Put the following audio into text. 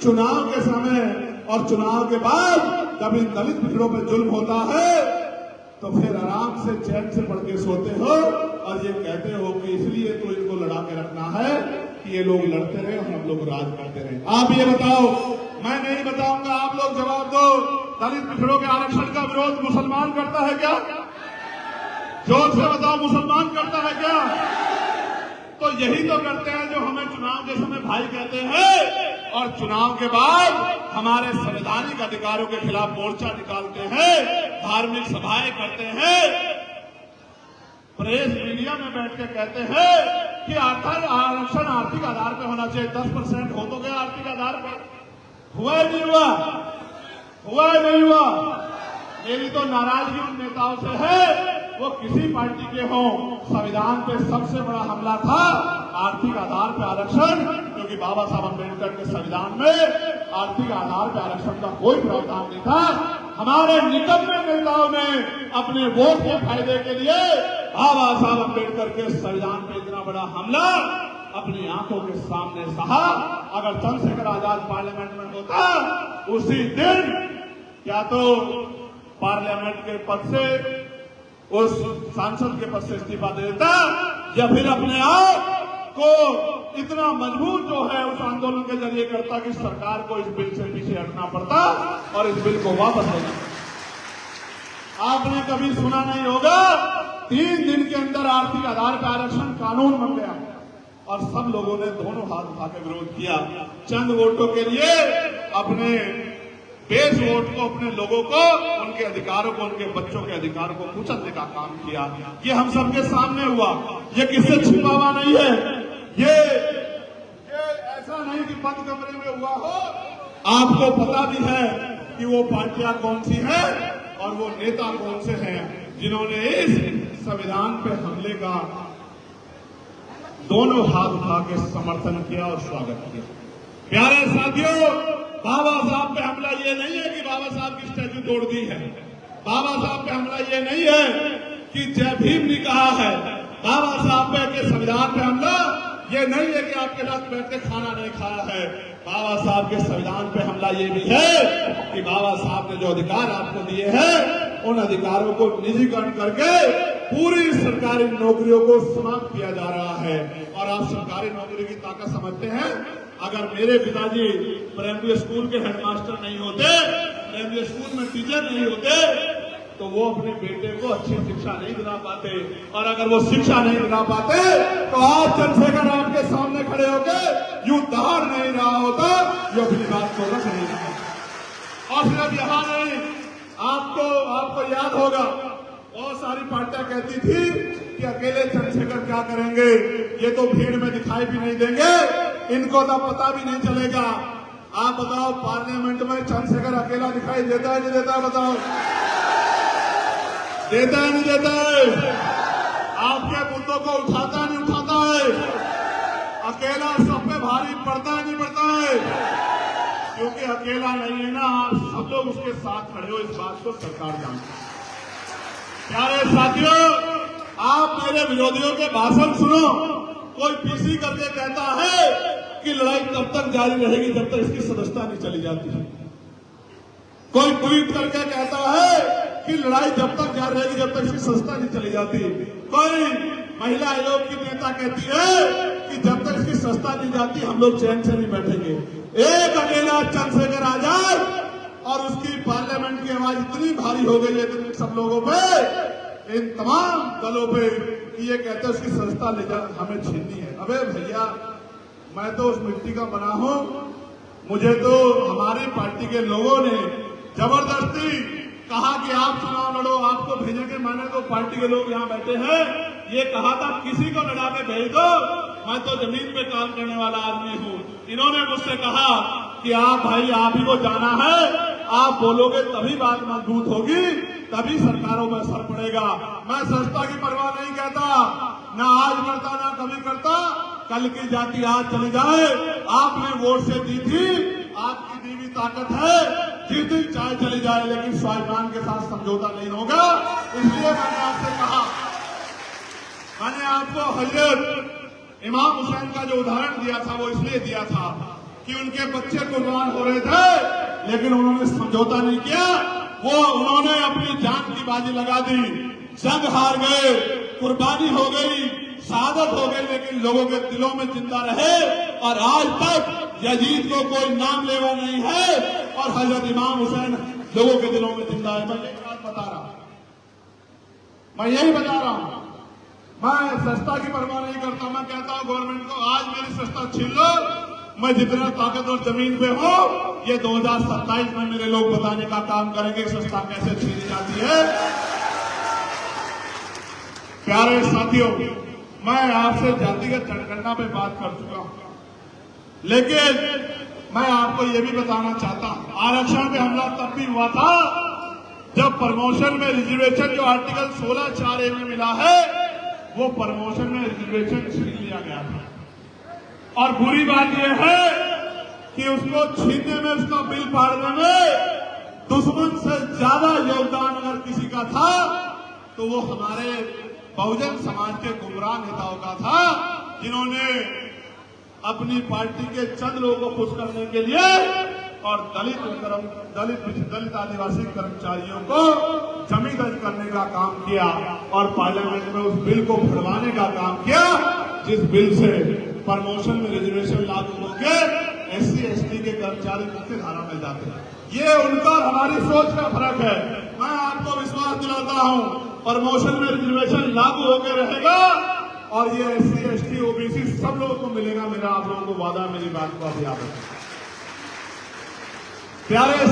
चुनाव के समय और चुनाव के बाद जब इन दलित पिछड़ों पर जुल्म होता है तो फिर आराम से चैन से पढ़ के सोते हो और ये कहते हो कि इसलिए तो इनको लड़ा के रखना है कि ये लोग लड़ते रहे और हम लोग राज करते रहे। आप ये बताओ, मैं नहीं बताऊंगा, आप लोग जवाब दो, दलित पिछड़ों के आरक्षण का विरोध मुसलमान करता है क्या? जोर से बताओ, मुसलमान करता है क्या? तो यही तो करते हैं जो हमें चुनाव के समय भाई कहते हैं और चुनाव के बाद हमारे संवैधानिक अधिकारों के खिलाफ मोर्चा निकालते हैं, धार्मिक सभाएं करते हैं, प्रेस मीडिया में बैठ के कहते हैं कि आरक्षण आर्थिक आधार पर होना चाहिए। 10% हो तो गया आर्थिक आधार पर, हुआ है नहीं हुआ? हुआ है नहीं हुआ? मेरी तो नाराजगी उन नेताओं से है, वो किसी पार्टी के हों, संविधान पे सबसे बड़ा हमला था आर्थिक आधार पे आरक्षण, क्योंकि बाबा साहब अम्बेडकर के संविधान में आर्थिक आधार पे आरक्षण का कोई प्रावधान नहीं था। हमारे निकम्मे नेताओं ने अपने वोट के फायदे के लिए बाबा साहब अम्बेडकर के संविधान पे इतना बड़ा हमला अपनी आंखों के सामने सहा। अगर चंद्रशेखर आजाद पार्लियामेंट में होता उसी दिन क्या तो पार्लियामेंट के पद से, उस सांसद के पद से इस्तीफा दे देता या फिर अपने आप को इतना मजबूत जो है उस आंदोलन के जरिए करता कि सरकार को इस बिल से पीछे हटना पड़ता और इस बिल को वापस लेना। आपने कभी सुना नहीं होगा 3 दिन के अंदर आर्थिक आधार पर आरक्षण कानून बन गया और सब लोगों ने दोनों हाथ उठा के विरोध किया। चंद वोटों के लिए अपने बेस वोट को, अपने लोगों को, उनके अधिकारों को, उनके बच्चों के अधिकारों को कुचलने का काम किया। ये हम सबके सामने हुआ, ये किससे छिपा हुआ नहीं है, ये ऐसा नहीं कि बंद कमरे में हुआ हो। आपको पता भी है कि वो पार्टियां कौन सी है और वो नेता कौन से हैं जिन्होंने इस संविधान पे हमले का दोनों हाथ उठा के समर्थन किया और स्वागत किया। प्यारे साथियों, बाबा साहब पे हमला ये नहीं है कि बाबा साहब की स्टैच्यू तोड़ दी है, बाबा साहब पे हमला ये नहीं है कि जय भीम ने कहा है, बाबा साहब पे के संविधान पे हमला ये नहीं है कि आपके साथ बैठ के खाना नहीं खाया है। बाबा साहब के संविधान पे हमला ये भी है कि बाबा साहब ने जो अधिकार आपको दिए हैं उन अधिकारों को निजीकरण करके पूरी सरकारी नौकरियों को समाप्त किया जा रहा है। और आप सरकारी नौकरी की ताकत समझते हैं? अगर मेरे पिताजी प्राइमरी स्कूल के हेडमास्टर नहीं होते, प्राइमरी स्कूल में टीचर नहीं होते, तो वो अपने बेटे को अच्छी शिक्षा नहीं दिला पाते। और अगर वो शिक्षा नहीं दिला पाते तो आज चंद्रशेखर आपके सामने खड़े होकर यूं दहाड़ नहीं रहा होता, ये अपनी बात को रख नहीं रहा। और सिर्फ यहाँ नहीं, आपको याद होगा बहुत सारी पार्टियां कहती थी कि अकेले चंद्रशेखर क्या करेंगे, ये तो भीड़ में दिखाई भी नहीं देंगे, इनको तो पता भी नहीं चलेगा। आप बताओ, पार्लियामेंट में चंद्रशेखर अकेला दिखाई देता है नहीं देता है? बताओ, देता है नहीं देता है? आपके मुद्दों को उठाता नहीं उठाता है? अकेला सब पे भारी पड़ता है नहीं पड़ता है? क्योंकि अकेला नहीं है ना, आप सब लोग उसके साथ खड़े हो, इस बात को सरकार जानती है। प्यारे साथियों, आप मेरे विरोधियों के भाषण सुनो। कोई पीसी करके कहता है कि लड़ाई तब तक जारी रहेगी जब तक इसकी सदस्यता नहीं चली जाती है। कोई ट्वीट करके कहता है कि लड़ाई जब तक जारी रहेगी जब तक इसकी सदस्यता नहीं चली जाती। कोई महिला आयोग की नेता कहती है कि जब तक इसकी सदस्यता नहीं जाती हम लोग चैन से नहीं बैठेंगे। एक अकेला चंद्रशेखर आजाद और उसकी पार्लियामेंट की आवाज इतनी भारी हो गई है इन सब लोगों पे, इन तमाम दलों पे, कि ये कहते हैं उसकी सदस्यता ले जा हमें छीननी है। अबे भैया, मैं तो उस मिट्टी का बना हूं, मुझे तो हमारी पार्टी के लोगों ने जबरदस्ती कहा कि आप चुनाव लड़ो, आपको भेजेंगे। मैंने तो पार्टी के लोग यहाँ बैठे हैं, ये कहा था किसी को लड़ा के भेज दो, मैं तो जमीन पे काम करने वाला आदमी हूँ। इन्होंने मुझसे कहा कि आप भाई, आप ही को जाना है, आप बोलोगे तभी बात मजबूत होगी, तभी सरकारों में असर पड़ेगा। मैं सस्ता की परवाह नहीं करता, ना आज करता ना कभी करता, कल की जाति आज चली जाए। आपने वोट से दी थी, आपकी दी हुई ताकत है, जिस दिन चाहे चली जाए, लेकिन स्वाभिमान के साथ समझौता नहीं होगा। इसलिए मैंने आपसे कहा, मैंने आपको हजरत इमाम हुसैन का जो उदाहरण दिया था वो इसलिए दिया था कि उनके बच्चे कुर्बान हो रहे थे, लेकिन उन्होंने समझौता नहीं किया। उन्होंने अपनी जान की बाजी लगा दी, जंग हार गए, कुर्बानी हो गई, शहादत हो गई, लेकिन लोगों के दिलों में जिंदा रहे। और आज तक यजीद को कोई नाम लेवा नहीं है और हजरत इमाम हुसैन लोगों के दिलों में जिंदा है। मैं यही बात बता रहा हूं, मैं यही बता रहा हूं। मैं सस्ता की परवाह नहीं करता। मैं कहता हूं गवर्नमेंट को, आज मेरी सस्ता छीन लो, मैं जितना ताकतवर जमीन पे हूं, ये 2027 में मेरे लोग बताने का काम करेंगे सस्ता कैसे छीनी जाती है। प्यारे साथियों, मैं आपसे जातिगत जनगणना पे बात कर चुका हूं, लेकिन मैं आपको यह भी बताना चाहता हूं, आरक्षण पे हमला तब भी हुआ था जब प्रमोशन में रिजर्वेशन जो आर्टिकल 16(4)A में मिला है, वो प्रमोशन में रिजर्वेशन छीन लिया गया था। और बुरी बात यह है कि उसको छीनने में, उसका बिल फाड़ने में दुश्मन से ज्यादा योगदान अगर किसी का था तो वो हमारे बहुजन समाज के गुमराह नेताओं का था, जिन्होंने अपनी पार्टी के चंद लोगों को खुश करने के लिए और दलित आदिवासी कर्मचारियों को जमी दर्ज करने का काम किया और पार्लियामेंट में उस बिल को भड़वाने का काम किया, जिस बिल से प्रमोशन में रिजर्वेशन लागू होकर SC/ST के कर्मचारी मुख्य धारा मिल जाते हैं। ये उनका हमारी सोच का फर्क है। मैं आपको विश्वास दिलाता हूं, प्रमोशन में रिजर्वेशन लागू होकर रहेगा और ये SC/ST OBC सब लोगों को मिलेगा। मेरा आप लोगों को वादा, मेरी बात को आप याद रखें। प्यारे